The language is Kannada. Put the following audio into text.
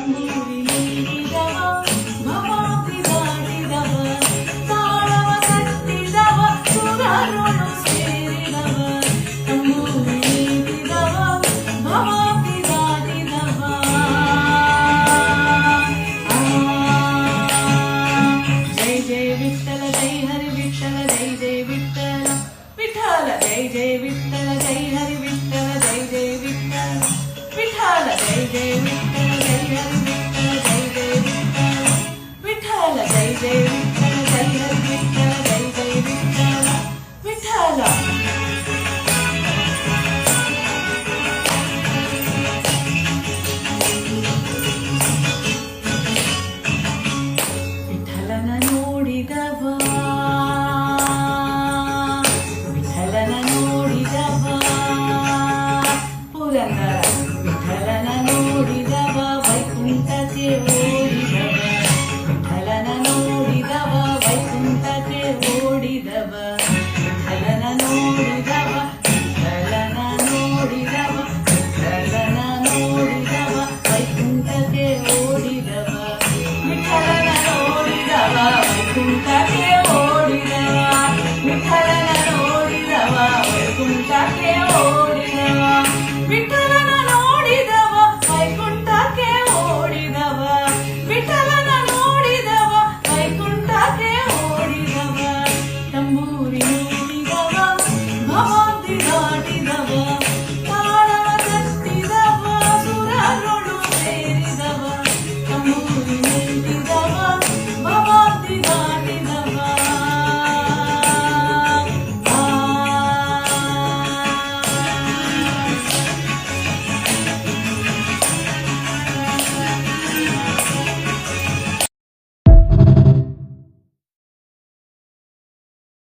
ತಂಬೂರಿ ನೀಡಿದವ ಭವಾಬ್ದಿ ದಾಟಿದವ ತಾಳವ ತಟ್ಟಿದವ ಸುರರೊಳು ಸೇರಿದವ ತಂಬೂರಿ ನೀಡಿದವ ಭವಾಬ್ದಿ ದಾಟಿದವ ಜೈ ಜೈ ವಿಠಲ ಜೈ ಹರಿ ವಿಠಲ ಜೈ ಜೈ ವಿಠಲ ವಿಠಲ ಜೈ ಜೈ ವಿಠಲ ಜೈ ಹರಿ ವಿಠಲ ಜೈ ಜೈ ವಿಠಲ ವಿಠಲ ಜೈ ಜೈ ವಿಠಲ ಜೈ ಹರಿ ವಿಠಲ ಜೈ ಜೈ ವಿಠಲ ವಿಠಲ ಜೈ ಜೈ ವಿಠಲ ಜೈ ಹರಿ ವಿಠಲ ಜೈ ಜೈ ವಿಠಲ ವಿಠಲ ವಿಠಲನ ನೋಡಿದವ ವಿಠಲನ ನೋಡಿದವ ಪುರಂದರ ವಿಠಲನ ನೋಡಿದವ ವೈಕುಂಠಕ್ಕೆ ಓಡಿದವ ವಿಠಲನ ನೋಡಿದವ ವೈಕುಂಠಕ್ಕೆ ಓಡಿದವ ವಿಠಲನ ನೋಡಿದವ ವಿಠಲನ ನೋಡಿದವ ವಿಠಲನ ನೋಡಿದವ ವೈಕುಂಠಕ್ಕೆ ಓಡಿದವ ವಿಠಲನ ನೋಡಿದವ ವೈಕುಂಠಕ್ಕೆ ಓಡಿದವ ವಿಠಲನ ನೋಡಿದವ ವೈಕುಂಠಕ್ಕೆ ಓಡಿದವ ವಿಠಲನ ನೋಡಿದವ ವೈಕುಂಠಕ್ಕೆ ಓಡಿದವ ವಿಠಲನ ನೋಡಿದವ ವೈಕುಂಠಕ್ಕೆ ಓಡಿದವ ತಂಬೂರಿ ನೀಡಿದವ ಭವಾಬ್ದಿ ದಾಟಿದವ ತಾಳವ ತಟ್ಟಿದವ ಸುರರೊಳು ಸೇರಿದವ ತಂಬೂರಿ